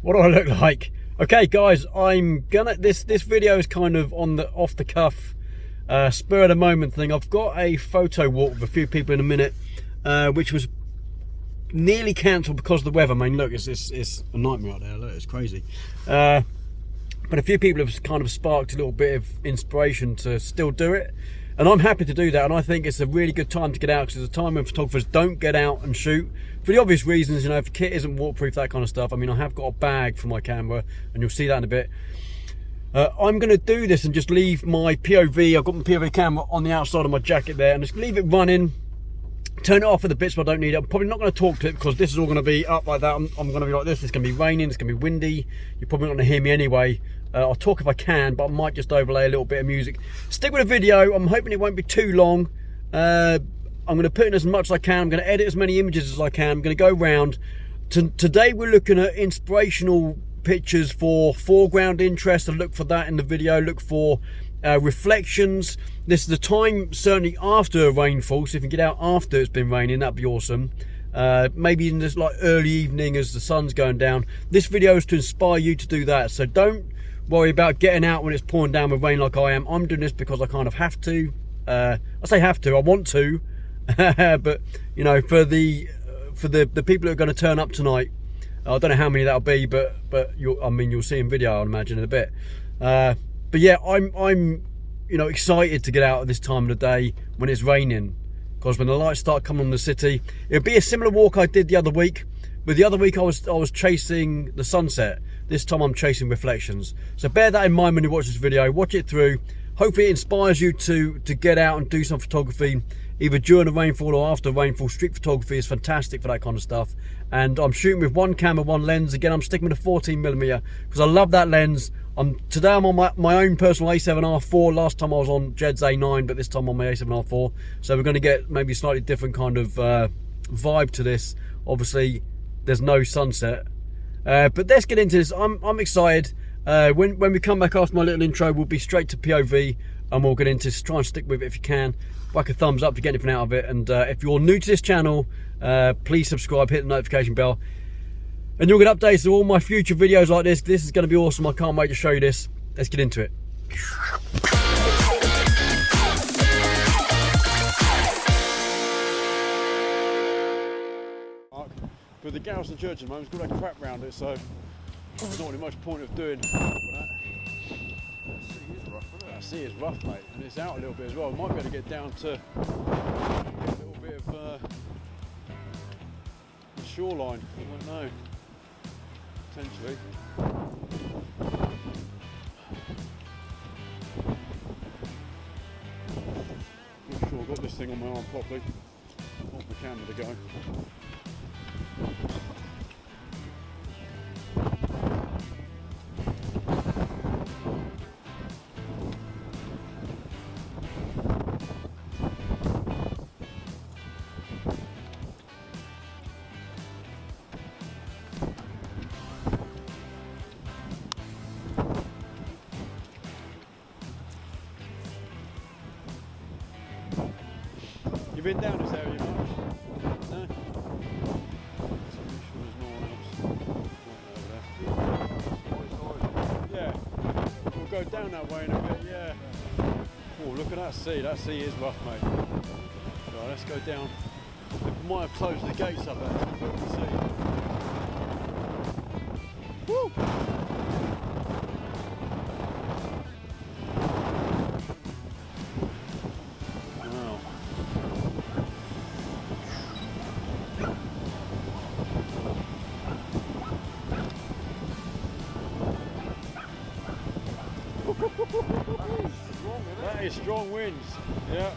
What do I look like? Okay guys, I'm gonna, this video is kind of on the off the cuff, spur of the moment thing. I've got a photo walk with a few people in a minute, which was nearly cancelled because of the weather. I mean, look, it's a nightmare out there. Look, it's crazy. But a few people have kind of sparked a little bit of inspiration to still do it, and I'm happy to do that. And I think it's a really good time to get out, because it's a time when photographers don't get out and shoot for the obvious reasons. You know, if kit isn't waterproof, that kind of stuff. I mean, I have got a bag for my camera, and you'll see that in a bit. I'm going to do this and just leave my POV. I've got my POV camera on the outside of my jacket there, and just leave it running. Turn it off for the bits where I don't need it. I'm probably not going to talk to it, because this is all going to be up like that. I'm going to be like this. It's going to be raining. It's going to be windy. You're probably not going to hear me anyway. I'll talk if I can, but I might just overlay a little bit of music. Stick with the video. I'm hoping it won't be too long. I'm going to put in as much as I can. I'm going to edit as many images as I can. I'm going to go round. Today we're looking at inspirational pictures for foreground interest. And look for that in the video. Look for reflections. This is the time certainly after a rainfall, so if you can get out after it's been raining, that'd be awesome. Maybe in this like early evening as the sun's going down. This video is to inspire you to do that, so don't worry about getting out when it's pouring down with rain like I am. I'm doing this because I kind of have to. I say have to, I want to. But you know, for the people that are going to turn up tonight, I don't know how many that'll be, but you'll see in video, I'd imagine, in a bit. But yeah, I'm you know, excited to get out at this time of the day when it's raining, because when the lights start coming on the city, it'll be a similar walk I did the other week. But the other week I was chasing the sunset. This time I'm chasing reflections. So bear that in mind when you watch this video. Watch it through. Hopefully it inspires you to get out and do some photography, either during the rainfall or after rainfall. Street photography is fantastic for that kind of stuff. And I'm shooting with one camera, one lens. Again, I'm sticking with a 14mm because I love that lens. Today I'm on my own personal A7R4. Last time I was on Jed's A9, but this time on my A7R4. So we're going to get maybe a slightly different kind of vibe to this. Obviously, there's no sunset. But let's get into this. I'm excited. When we come back after my little intro, we'll be straight to POV, and we'll get into this. Try and stick with it if you can. Whack a thumbs up if you get anything out of it. And if you're new to this channel, please subscribe, hit the notification bell, and you'll get updates of all my future videos like this. This is going to be awesome. I can't wait to show you this. Let's get into it. But the Garrison Church at the moment has got that crap round it, so there's not really much point of doing that. That sea is rough, mate, and it's out a little bit as well. We might be able to get down to a little bit of the shoreline. I don't know, potentially. Not sure I've got this thing on my arm properly. Want the camera to go. You been down this area much? No? Yeah, we'll go down that way in a bit, yeah. Oh, look at that sea. That sea is rough, mate. Right, let's go down. We might have closed the gates up there, but we'll see. Woo! That is strong winds, yeah.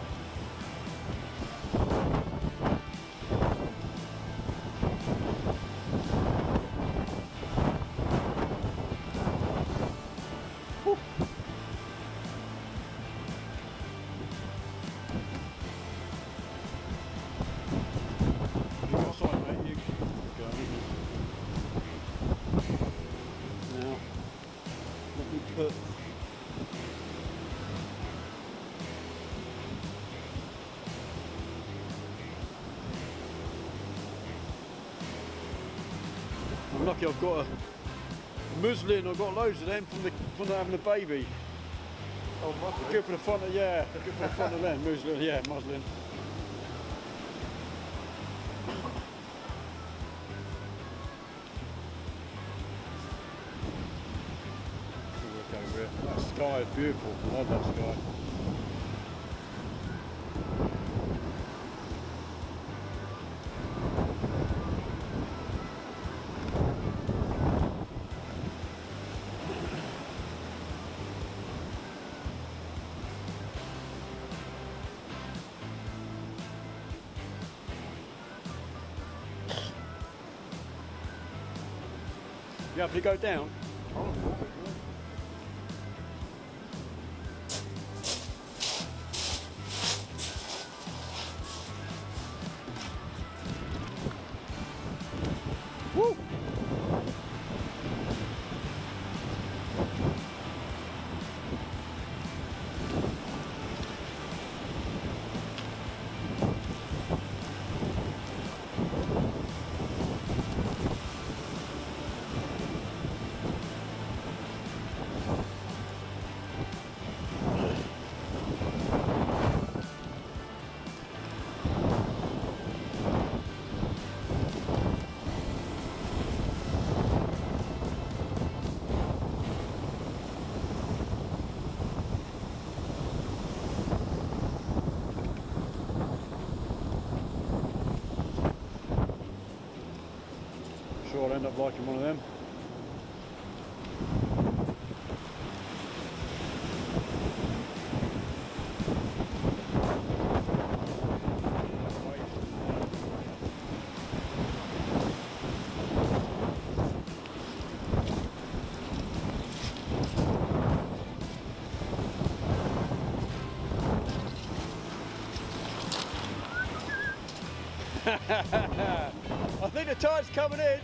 Now, let me put I'm lucky I've got Muslin, I've got loads of them from having a baby. Oh, muslin. Good for the front of, yeah, good for the front of them, muslin, yeah, muslin. Look over here. That sky is beautiful, I love that sky. You happy to go down? Woo! Sure, I'll end up liking one of them. I think the tide's coming in.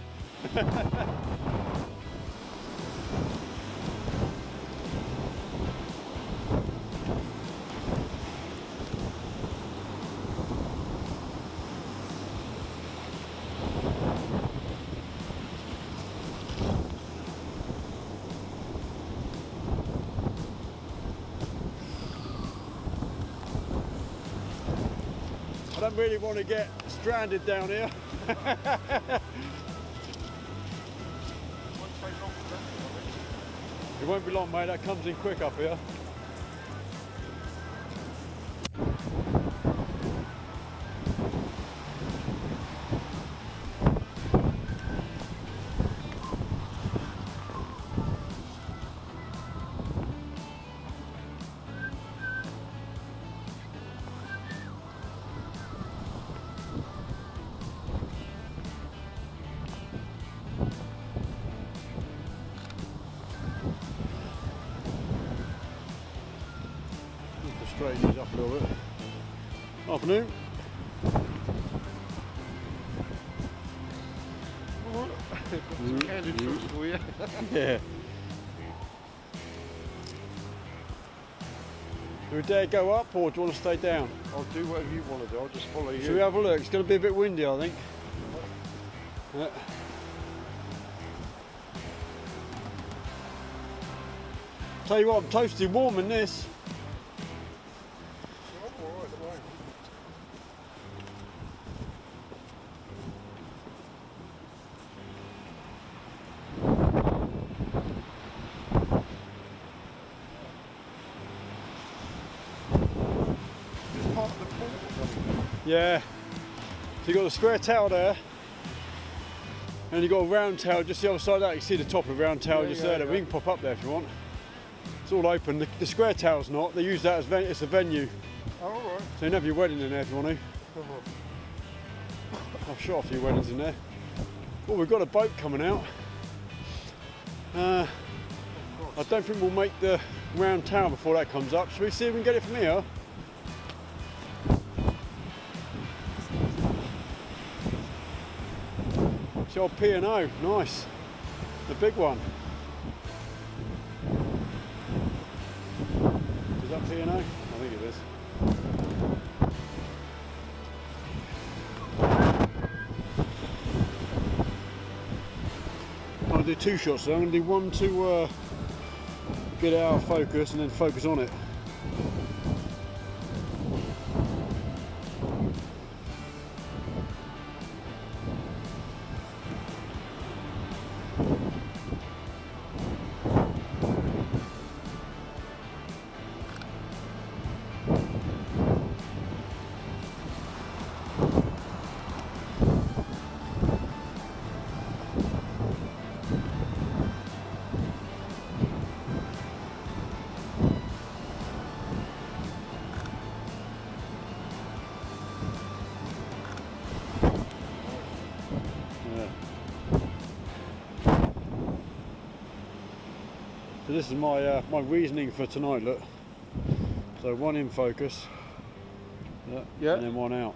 I don't really want to get stranded down here. It won't be long, mate, that comes in quick up here. Straighten these up a little bit. Afternoon. Got some candid truths for you. Yeah. Do we dare go up or do you want to stay down? I'll do whatever you want to do, I'll just follow you. Shall we have a look? It's going to be a bit windy, I think. Yeah. Tell you what, I'm toasty warm in this. I'm all right at the moment. It's part of the pool or something. Yeah. So you've got the square tower there. And you've got a round tower just the other side of that. You can see the top of the round tower just there. We can pop up there if you want. It's all open. The square tower's not. They use that as it's a venue. Oh, all right. So you can have your wedding in there if you want to. I've shot a few weddings in there. Oh, we've got a boat coming out. I don't think we'll make the round tower before that comes up. Shall we see if we can get it from here? It's the old P&O, nice. The big one. Is that P&O? I think it is. do 2 shots, so I'm going to do one to get it out of focus and then focus on it. So this is my my reasoning for tonight. Look, so one in focus, yeah, and then one out,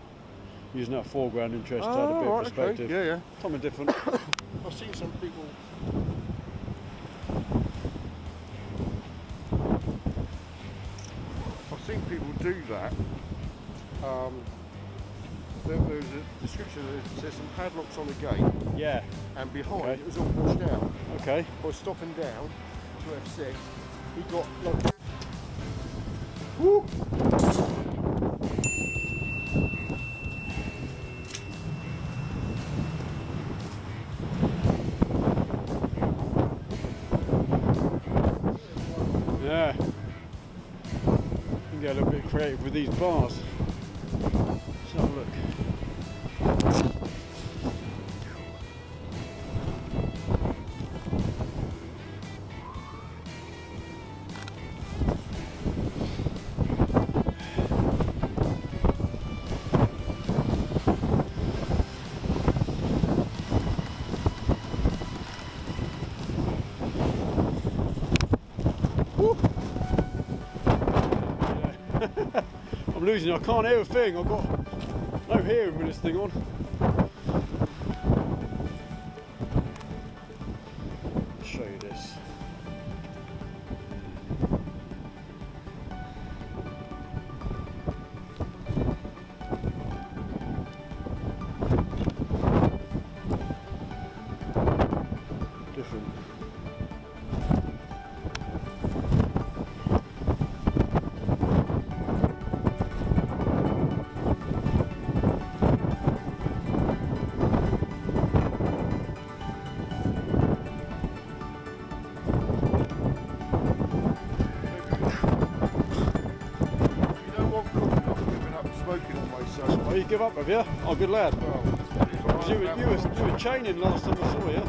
using that foreground interest to add a bit of perspective. Okay. Yeah. Something different. I've seen some people. I've seen people do that. There's a description that says some padlocks on the gate, Yeah. and behind Okay. it was all washed out. Okay. By stopping down to F6, he got like. Woo. Yeah. You can get a little bit creative with these bars. Let's have a look. I'm losing, I can't hear a thing, I've got no hearing with this thing on. I'll show you this. Different. Oh, you give up, have you? Oh, good lad. Well, you were chaining last time I saw you.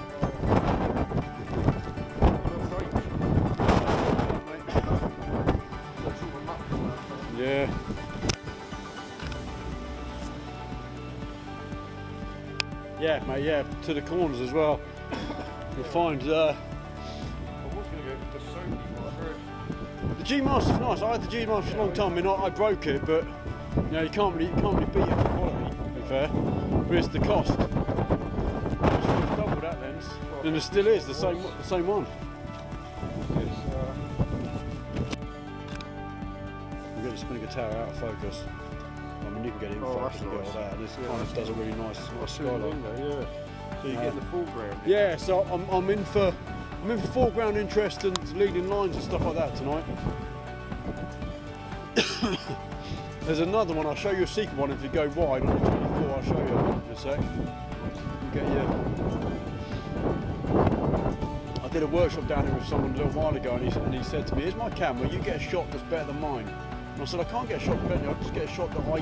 Yeah. Yeah, mate, yeah, to the corners as well. You'll find I was going to go with the Sony, but I heard. the GMaster's nice. I had the GMaster for a long time. I mean, I broke it, but you know, you can't really beat it for quality, to be fair. But it's the cost. It's double that lens, and it still is the same one. You get the spinning tower out of focus. I mean, you can get it in focus and get all that, and this kind of does a really nice skyline. Yeah. So you get in the foreground. Yeah, so I'm in for foreground interest and leading lines and stuff like that tonight. There's another one, I'll show you a secret one if you go wide on the 24, I'll show you in a sec. I did a workshop down here with someone a little while ago, and he said to me, here's my camera, you get a shot that's better than mine. And I said, I can't get a shot better, I'll just get a shot that I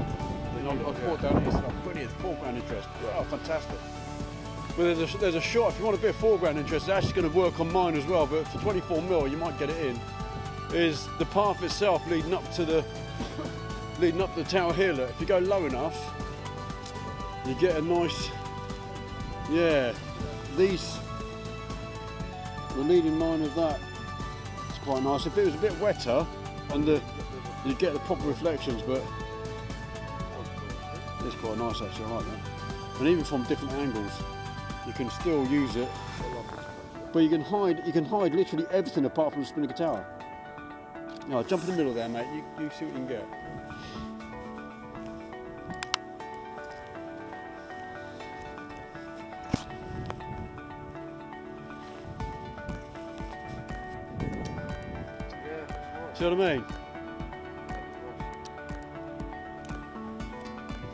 caught down here. He said, oh, brilliant, foreground interest. Oh, fantastic. But there's a shot, if you want a bit of foreground interest, it's actually going to work on mine as well, but for 24mm you might get it in, is the path itself leading up to the Tower Hill. If you go low enough, you get a nice, yeah, the leading line of that, it's quite nice. If it was a bit wetter, and you get the proper reflections, but it's quite nice actually, I like that. And even from different angles, you can still use it, but you can hide literally everything apart from the spinnaker tower. No, jump in the middle there, mate, you see what you can get. See what I mean?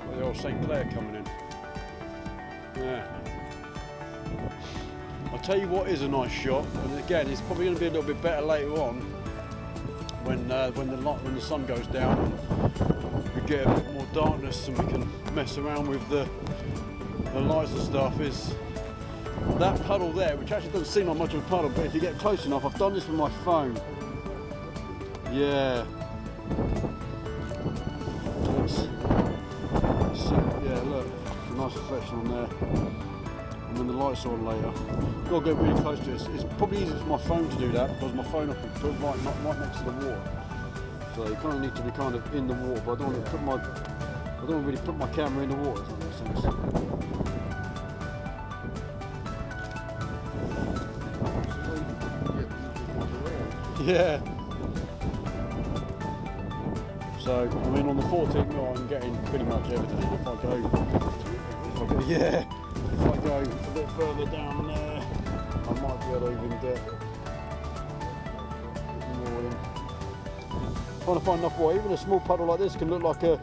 Like the old St. Clair coming in. Yeah. I'll tell you what is a nice shot, and again it's probably going to be a little bit better later on when the sun goes down and we get a bit more darkness and we can mess around with the lights and stuff. Is that puddle there, which actually doesn't seem like much of a puddle, but if you get close enough, I've done this with my phone. Yeah. Yeah, look, a nice reflection on there. And when the lights are on later, you've got to get really close to it. It's probably easier for my phone to do that because my phone I can put right next to the water. So you kind of need to be kind of in the water, but I don't want to really put my camera in the water, if that makes sense. Yeah. So I mean, on the 14mm I'm getting pretty much everything. If I go, yeah. If I go a bit further down there, I might be able to even get more in. Trying to find enough water. Even a small puddle like this can look like a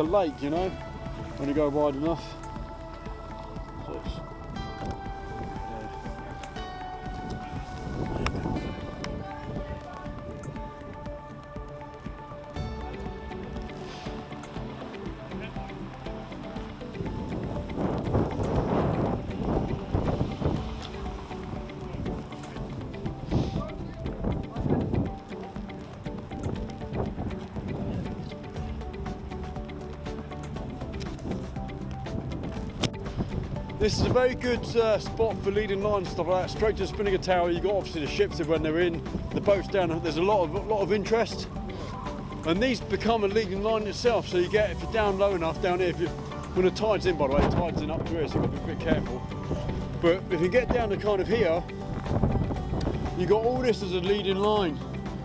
lake, you know, when you go wide enough. So it's, this is a very good spot for leading line and stuff like that. Straight to the spinnaker tower. You got obviously the ships when they're in, the boats down. There's a lot of interest, and these become a leading line itself. So you get, if you're down low enough down here, when the tide's in, by the way, the tide's in up to here, so you've got to be a bit careful. But if you get down to kind of here, you got all this as a leading line,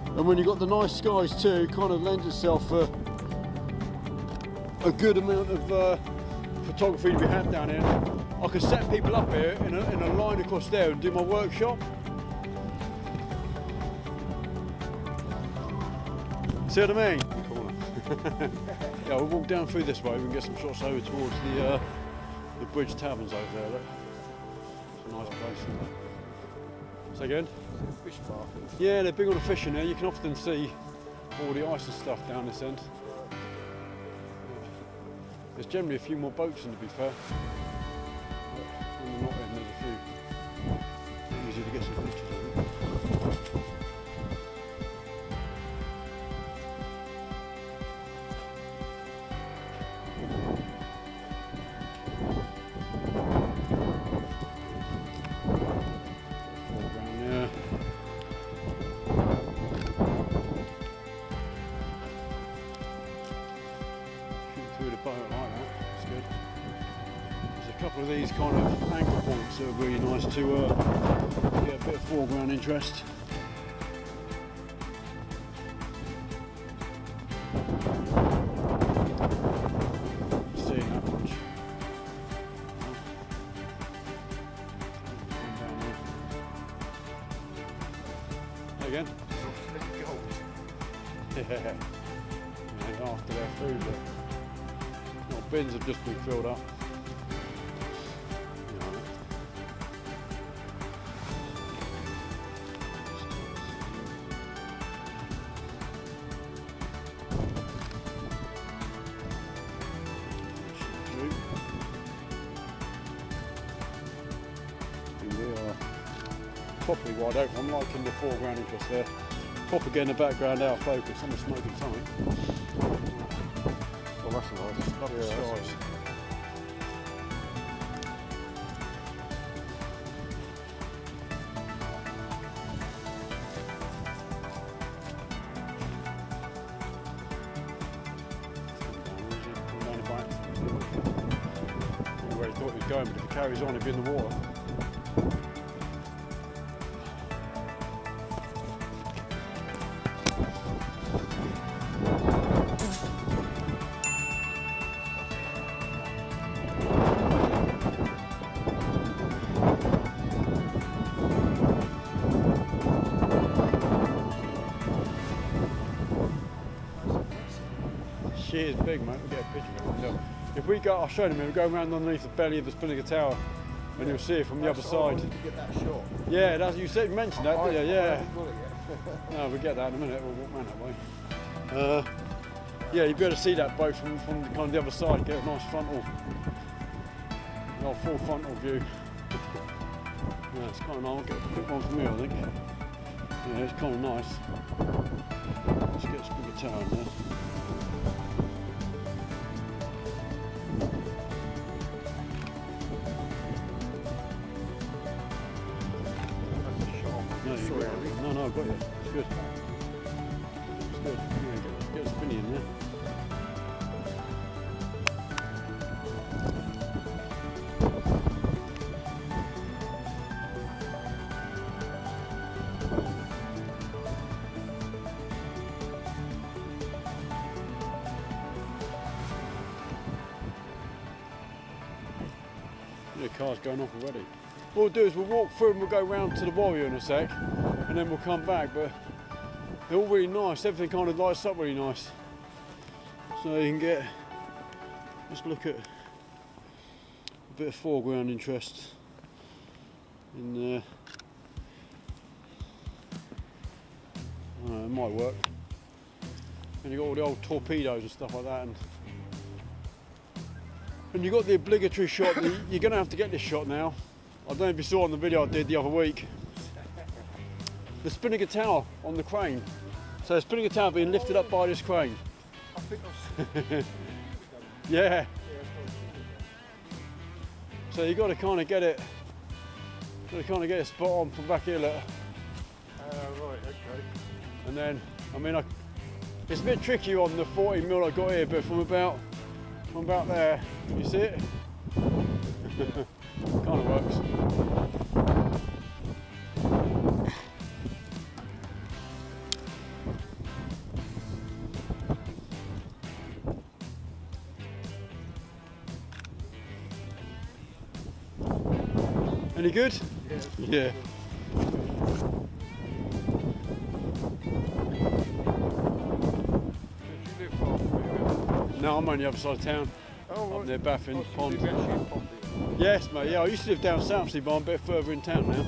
and when you got the nice skies too, kind of lends itself for a good amount of photography to be had down here. I could set people up here in a line across there and do my workshop. See what I mean? Yeah, we'll walk down through this way. We can get some shots over towards the Bridge Taverns over there. Look, it's a nice place. Say again? Fish bar. Yeah, they're big on the fishing there. You can often see all the ice and stuff down this end. There's generally a few more boats in, to be fair. When they're not in, there's a few. Easy to get some pictures of them. Foreground, yeah. Shoot through the boat like that, that's good. There's a couple of these kind of anchor points that are really nice to get a bit of foreground interest. Seeing that much. Again? Yeah. Yeah, after their food, but well, bins have just been filled up. Properly wide open. I'm liking the foreground interest there. Proper getting the background out of focus. I'm smoking something. Oh, that's nice. Lovely skies. I don't know where he thought he was going, but if he carries on, he'll be in the water. She is big, mate. We'll get a picture of it. If we go, I'll show them. We'll go around underneath the belly of the Spinnaker Tower, and you'll see it from the other side. To get that shot. Yeah, that's, you said, mentioned that, didn't you? Yeah. No, we'll get that in a minute. We'll walk around that way. Yeah, you'll be able to see that boat from kind of the other side. Get a nice frontal, full frontal view. Yeah, it's kind of nice. I'll get a quick one from here, I think. Yeah, it's kind of nice. Let's get a Spinnaker Tower in there. No, I've got you. It's good. It's good. Yeah, get a spinny in there. The car's going off already. What we'll do is we'll walk through and we'll go round to the Warrior in a sec, and then we'll come back, but they're all really nice. Everything kind of lights up really nice. So you can get, just look at a bit of foreground interest in there. It might work. And you've got all the old torpedoes and stuff like that. And you've got the obligatory shot. You're going to have to get this shot now. I don't know if you saw on the video I did the other week. The Spinnaker Tower on the crane. So the Spinnaker Tower being lifted up by this crane. I think I've seen Yeah. So you've got to kind of get it. Spot on from back here, look. right, okay. And then, I mean, it's a bit tricky on the 14mm I got here, but from about there, you see it? Kind of works. Any good? Yeah. No, I'm on the other side of town. Oh, right. Up near Baffin Pond. Pond. Yes, mate. Yeah, I used to live down South Sea, but I'm a bit further in town now.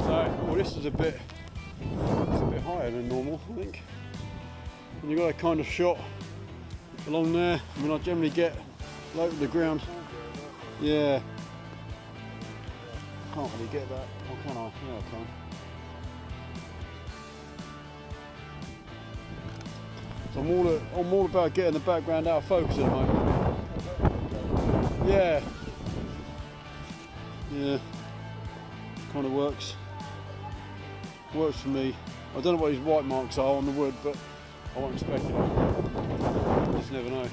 So, well, this is a bit higher than normal, I think. And you've got a kind of shot along there. I mean, I generally get low to the ground. Yeah. Can't really get that. Or can I? Yeah, I can. So I'm all about getting the background out of focus at the moment. Yeah. Yeah. Kind of works. Works for me. I don't know what these white marks are on the wood, but I won't speculate. You just never know.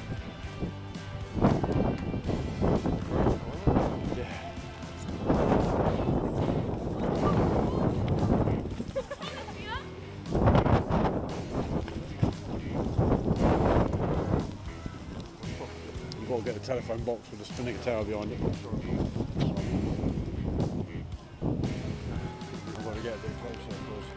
I'll get a telephone box with a Spinnaker Tower behind it. I've got to get a bit closer, of course.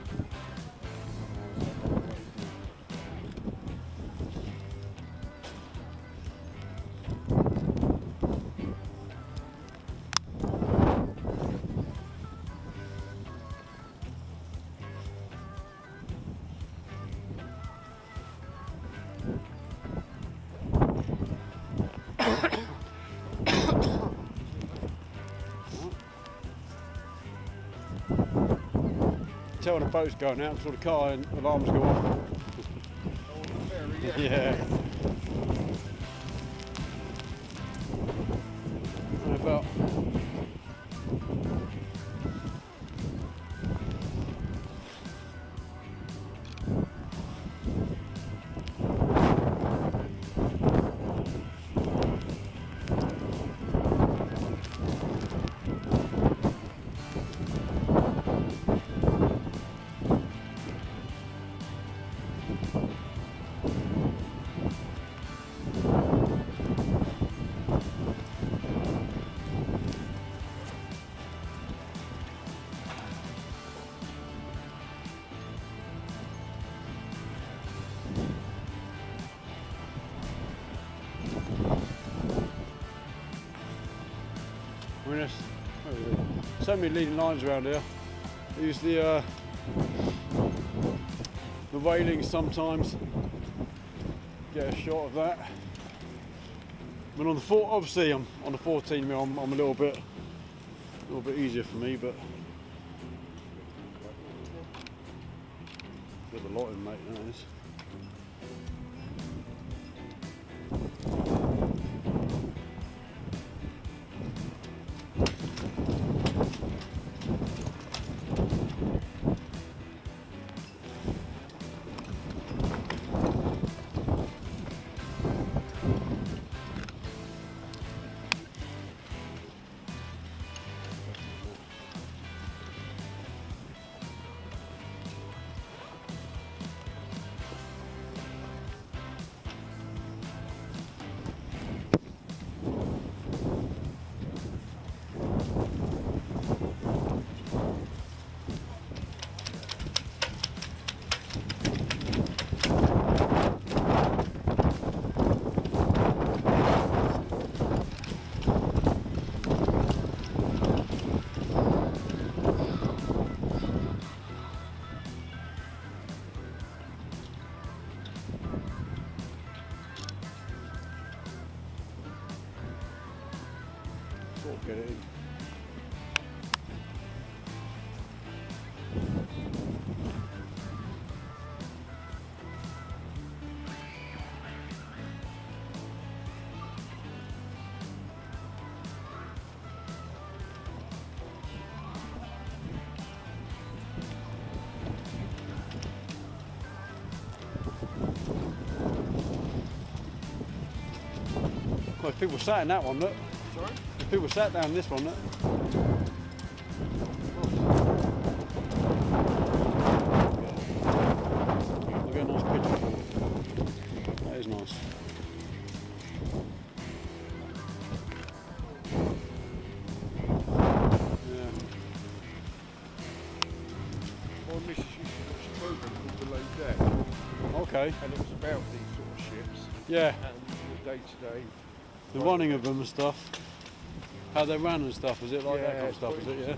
Tell when the boat's going out until the car and alarms go off. Yeah. And about so many leading lines around here. Use the railings sometimes. Get a shot of that. But on the obviously on the 14mm, I'm a little bit easier for me, but there's a lot in, mate. That is. Get it in. Well, people sat in that one, look. Sorry? People sat down in this one, look. I'll get a nice picture for you. That is nice. Yeah. My missus used to watch a programme called Below Deck, Okay. and it was about these sort of ships Yeah. and the day-to-day. The running of them and stuff. How they ran and stuff, is it like that Yeah, kind of stuff, is quite it, yeah?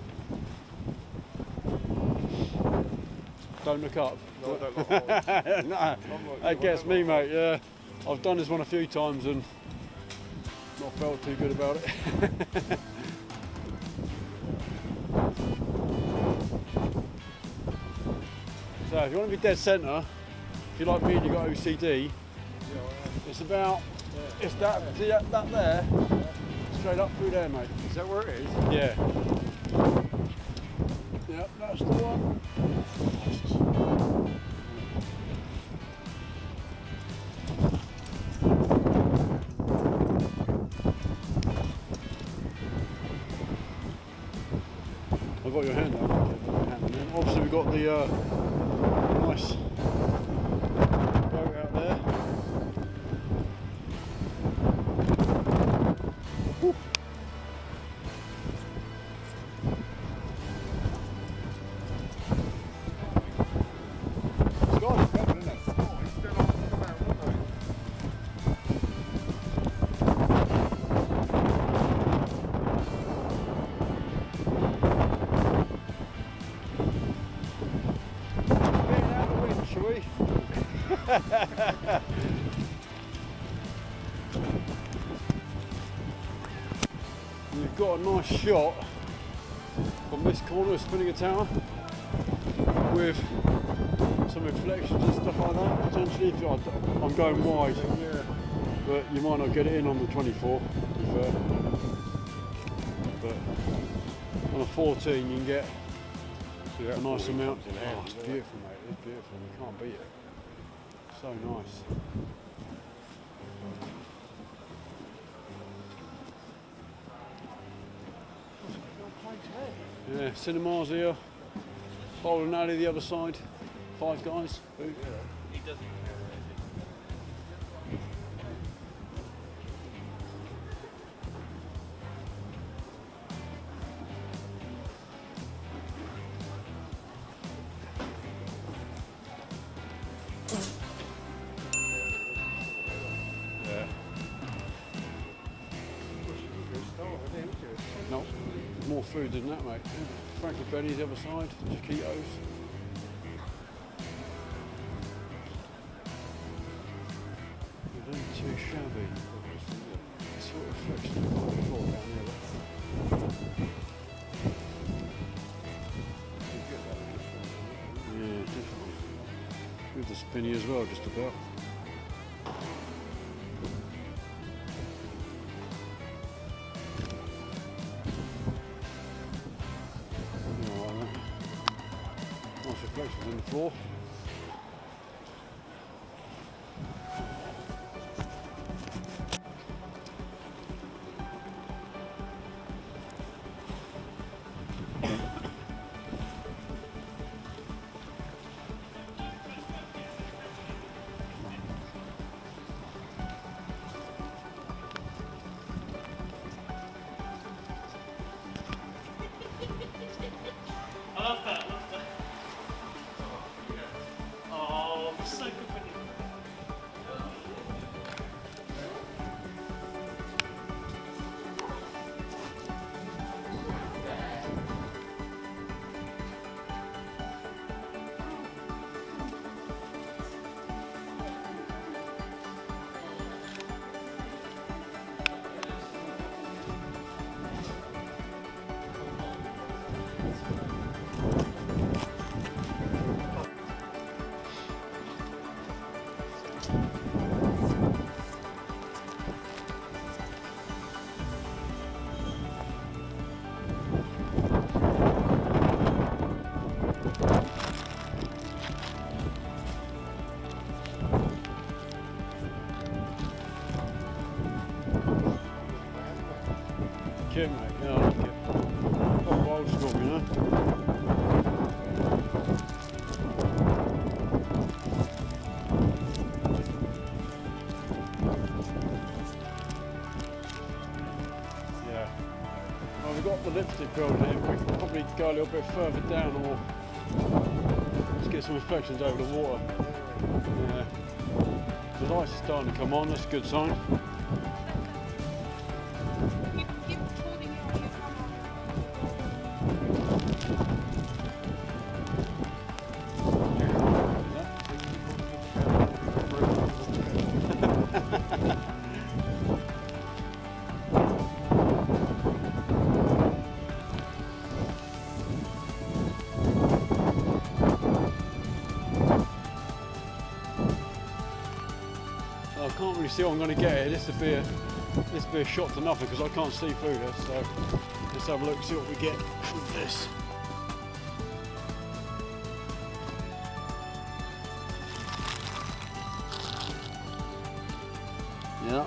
Don't look up. No, I don't like heights. No, that gets me, mate, yeah. I've done this one a few times and not felt too good about it. So if you want to be dead centre, if you like me and you've got OCD, it's about, it's that, see that there, straight up through there, mate. Is that where it is? Yeah. Yep, that's the one. I've got your hand out. Obviously we've got the nice boat out there. Whew. It's got it, isn't it? Oh, it's still on the ground, aren't they? Getting out of the wind, shall we? You've got a nice shot from this corner of Spinnaker Tower with some reflections and stuff like that. Potentially, if I'm going wide, Yeah. but you might not get it in on the 24. To be fair. But on a 14, you can get a nice amount. Oh, it's beautiful, mate. It's beautiful. You can't beat it. So nice. Yeah, cinemas here. Bowling alley the other side. Five Guys. Yeah. He doesn't. No, more food, isn't that, mate? Frankie Benny's the other side, Chiquitos. It ain't too shabby. It's sort of reflection of the floor down here. Yeah, definitely. With the spinny as well, just about. Nice reflections in the floor. Kit, mate, yeah, I like it. Proper old school, you know. Yeah. Well, we've got the lipstick build here, but we can probably go a little bit further down, or let's get some reflections over the water. Yeah. The lights are starting to come on, that's a good sign. I can't really see what I'm going to get here. This will be a shot to nothing because I can't see through this. So let's have a look, see what we get with this. Yeah,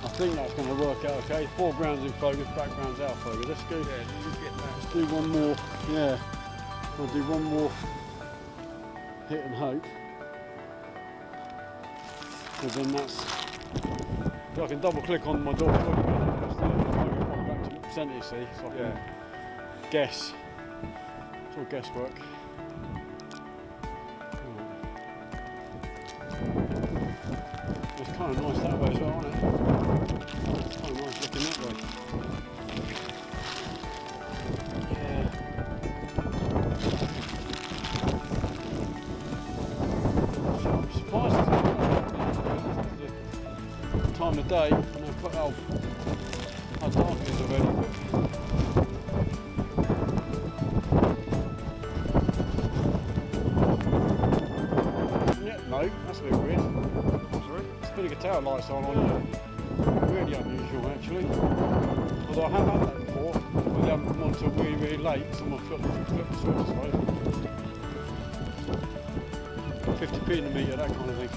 I think that's going to work out okay. Foreground's in focus, background's out of focus. Let's go. Yeah, you get that. Let's do one more. Yeah, we'll do one more hit and hope. Because then that's, so I can double click on my door, back to percentage, see, so I can guess. It's all guesswork. It's kind of nice that way as well, isn't it? It's kind of nice looking that way. Yeah. I'm surprised. Time of day, and I've put how dark it is already. Yeah, no, that's a bit weird. Sorry? Spinning guitar lights on here. Really unusual actually. Although I have had that before, but they haven't come on until really, really late, so I'm going to flip the switch, I suppose. 50p in the meter, that kind of thing.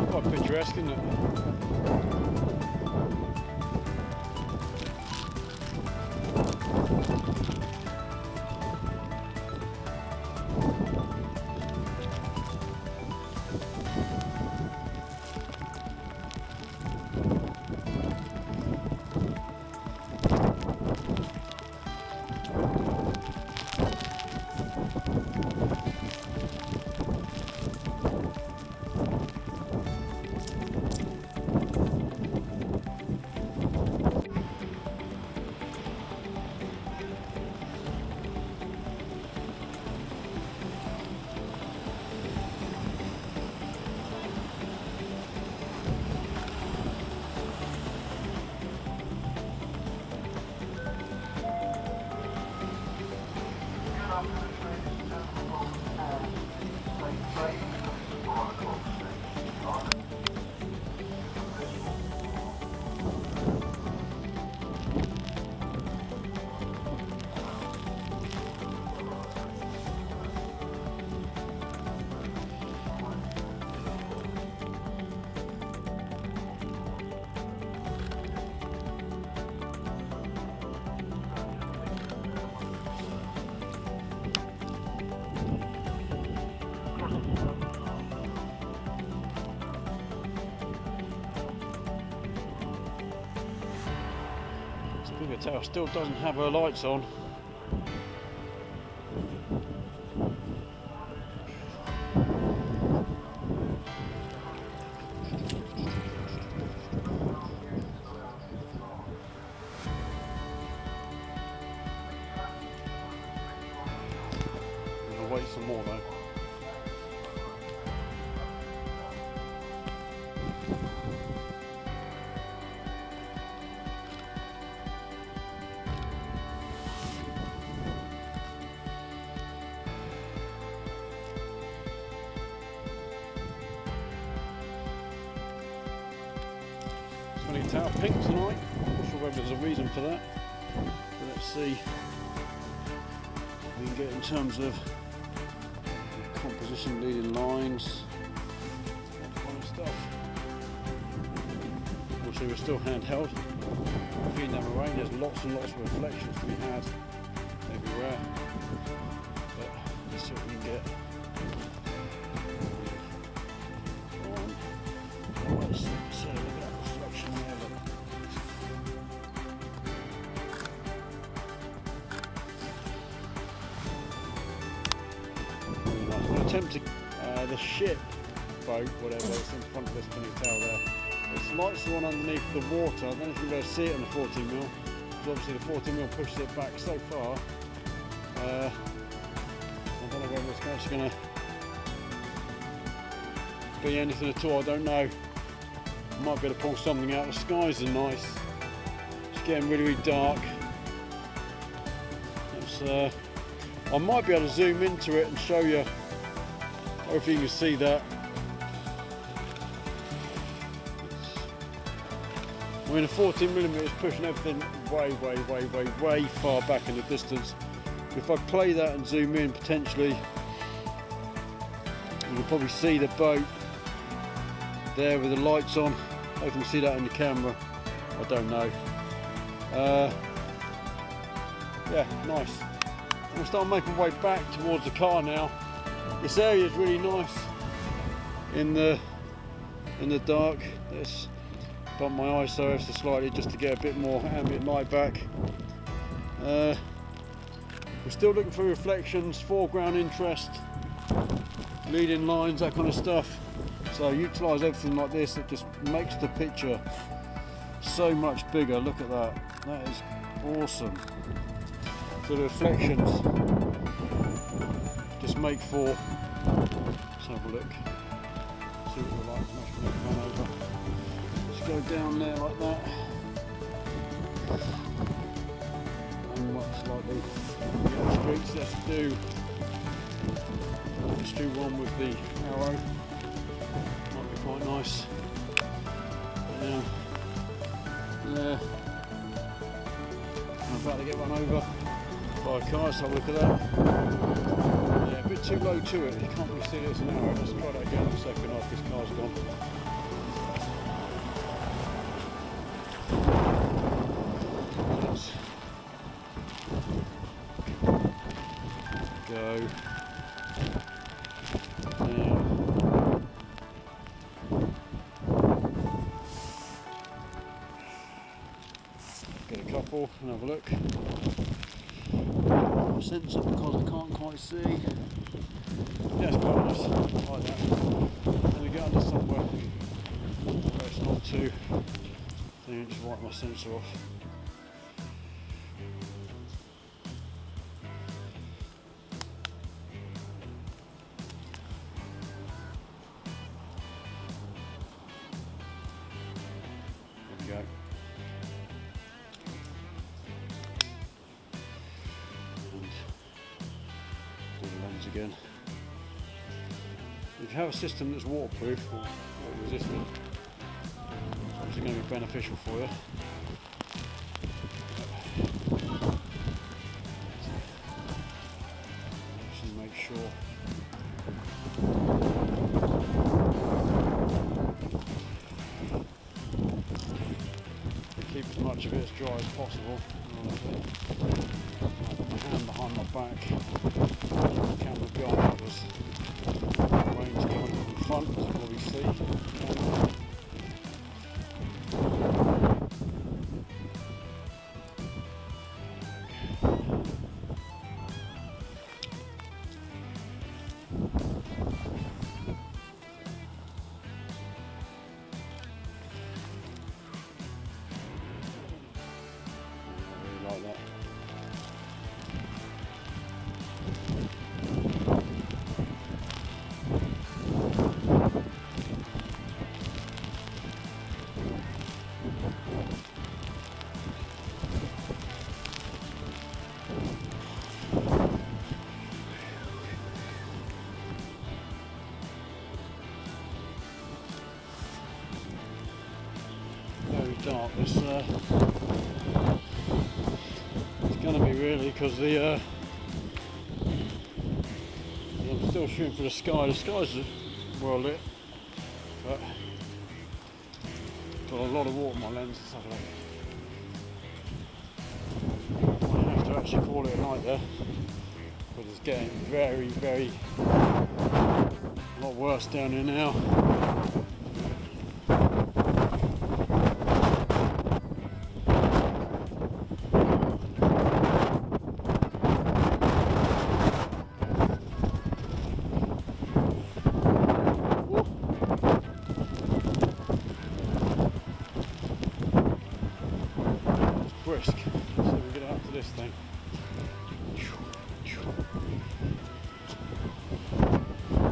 Quite picturesque, isn't it? Pintail still doesn't have her lights on. I'm gonna wait some more though. Pintail pink tonight. Not sure whether there's a reason for that, but let's see what we can get in terms of composition, leading lines, that kind of stuff. Also, we're still handheld. Feeding down the rain, there's lots and lots of reflections to be had everywhere. But let's see what we can get. Let's see, look at that reflection there. Look. I'm going to attempt to the ship boat, whatever, it's in front of this Pintail there. Its lights are on underneath the water. I don't know if you're going to see it on the 14mm, because obviously the 14mm pushes it back so far. I don't know whether it's actually going to be anything at all, I don't know. Might be able to pull something out. The skies are nice. It's getting really, really dark. I might be able to zoom into it and show you. Hopefully you can see that. I mean, the 14mm is pushing everything way far back in the distance. If I play that and zoom in, potentially you can probably see the boat there with the lights on. I can see that in the camera. I don't know. Yeah, nice. I'm gonna start making my way back towards the car now. This area is really nice in the dark. Let's bump my ISO ever so slightly just to get a bit more ambient light back. We're still looking for reflections, foreground interest, leading lines, that kind of stuff. So utilise everything like this. It just makes the picture so much bigger. Look at that. That is awesome. So the reflections just make for. Let's have a look. See what the light's actually run over. Just go down there like that. And much slightly. The other streets. Let's do one with the arrow. Might be quite nice. There. I'm about to get run over by a car, so have a look at that. Yeah, a bit too low to it. You can't really see it as an arrow. Let's try that again in a second after this car's gone. Let's go. Get a couple and have a look. Sensor because I can't quite see. Yeah, it's quite nice. I like that. Then we get under somewhere where it's not too. Then you just wipe my sensor off. There we go. Again. If you have a system that's waterproof or water resistant, it's obviously going to be beneficial for you. Just make sure. Keep as much of it as dry as possible. Put my hand behind my back. The camera behind us. Rain's coming from the front, as you probably see. Like that. Very dark. It's going to be really, because the I'm still shooting for the sky. The sky's well lit, but got a lot of water in my lens. Let's have a look. I have to actually call it a night there, because it's getting very, very a lot worse down here now. Brisk. So we get out to this thing.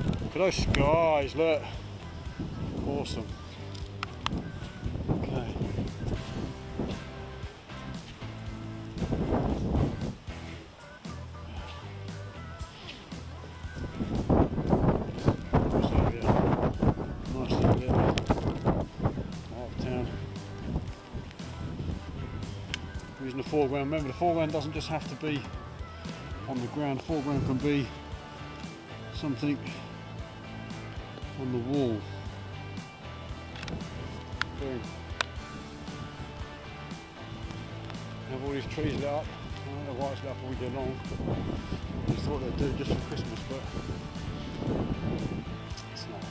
Look at those skies, look. Awesome. Okay. Nice area. Out of town. Using the foreground. Remember, the foreground doesn't just have to be on the ground. The foreground can be something on the wall. Boom. Have all these trees lit up. I don't know why it's lit up all year long. I just thought they'd do it just for Christmas, but it's not.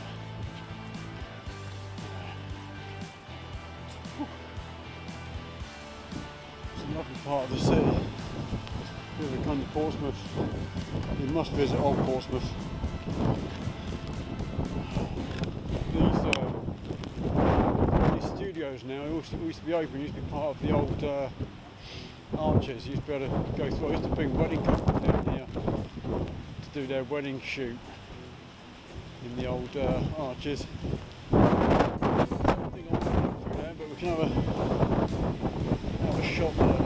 Lovely part of the city. If you ever come to Portsmouth, you must visit Old Portsmouth. These studios now used to be open, used to be part of the old arches. You used to be able to go through. I used to bring wedding couples down here to do their wedding shoot in the old arches. I don't think I'll go through there, but we can have a shot there.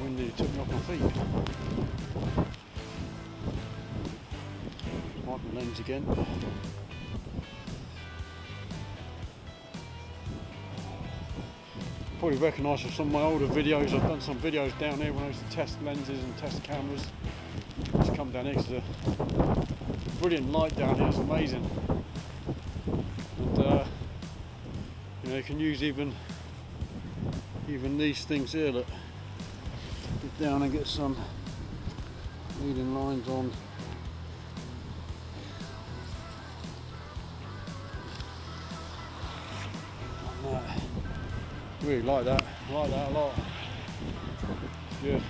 Windy, took me off my feet. Wipe the lens again. Probably recognise from some of my older videos, I've done some videos down here when I used to test lenses and test cameras. Just come down here because the brilliant light down here is amazing, and you know, you can use even these things here. Look, get down and get some leading lines on. Like that. Really like that. I like that a lot. It's good.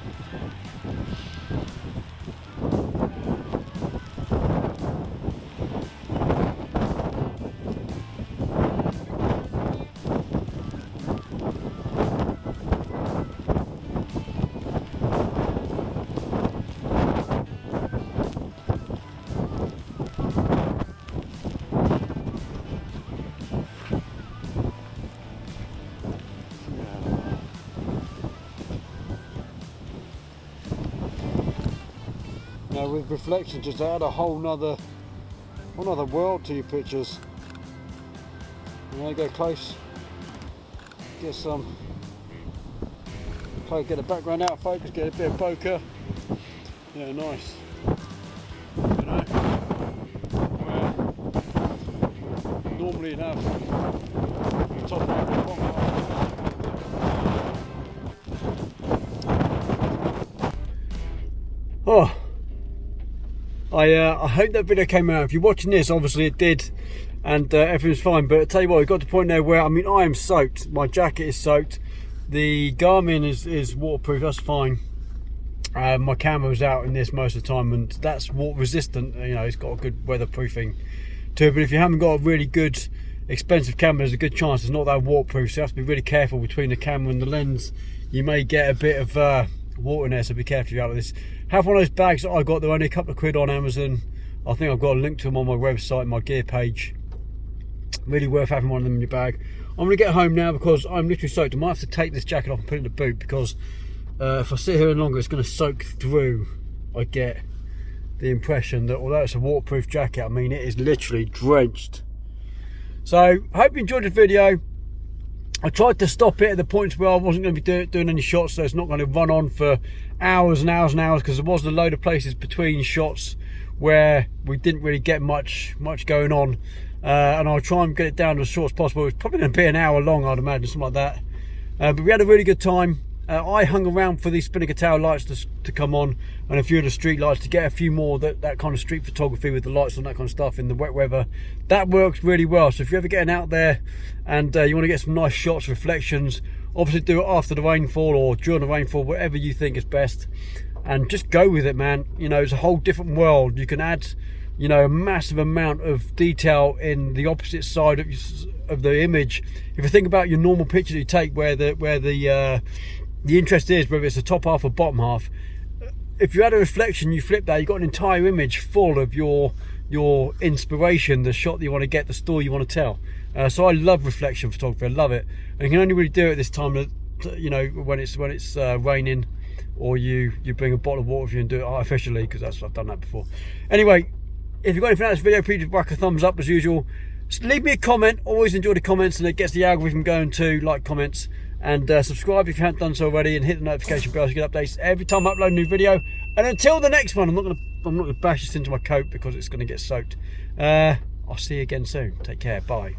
Now with reflection, just add a whole nother world to your pictures. And I go close, get some, get the background out of focus, get a bit of bokeh. Yeah, nice. You know, where normally you'd have the top right and the bottom right. Oh, I hope that video came out. If you're watching this, obviously it did, and everything's fine. But I tell you what, it got to the point there where, I mean, I am soaked. My jacket is soaked. The Garmin is waterproof. That's fine. My camera's out in this most of the time, and that's water resistant. You know, it's got a good weatherproofing to it. But if you haven't got a really good, expensive camera, there's a good chance it's not that waterproof. So you have to be really careful between the camera and the lens. You may get a bit of water in there, so be careful out of this. Have one of those bags that I got. They're only a couple of quid on Amazon. I think I've got a link to them on my website, my gear page. Really worth having one of them in your bag. I'm going to get home now because I'm literally soaked. I might have to take this jacket off and put it in the boot, because if I sit here any longer, it's going to soak through. I get the impression that although it's a waterproof jacket, I mean, it is literally drenched. So I hope you enjoyed the video. I tried to stop it at the points where I wasn't going to be doing any shots, so it's not going to run on for hours and hours and hours, because there was a load of places between shots where we didn't really get much going on, and I'll try and get it down to as short as possible. It's probably going to be an hour long, I'd imagine, something like that. But we had a really good time. I hung around for these spinnaker tail lights to come on, and a few of the street lights, to get a few more that kind of street photography with the lights and that kind of stuff in the wet weather. That works really well. So if you're ever getting out there and you want to get some nice shots, reflections, obviously do it after the rainfall or during the rainfall, whatever you think is best, and just go with it, man. You know, it's a whole different world. You can add, you know, a massive amount of detail in the opposite side of the image. If you think about your normal picture that you take, where the interest is, whether it's the top half or bottom half, if you add a reflection, you flip that, you've got an entire image full of your inspiration, the shot that you want to get, the story you want to tell. So I love reflection photography. I love it, and you can only really do it this time of, you know, when it's raining, or you bring a bottle of water with you and do it artificially, because I've done that before. Anyway, if you've got anything out of this video, please whack a thumbs up as usual. Just leave me a comment. Always enjoy the comments, and it gets the algorithm going too. Like, comments, and subscribe if you haven't done so already, and hit the notification bell to get updates every time I upload a new video. And until the next one, I'm not gonna bash this into my coat because it's gonna get soaked. I'll see you again soon. Take care. Bye.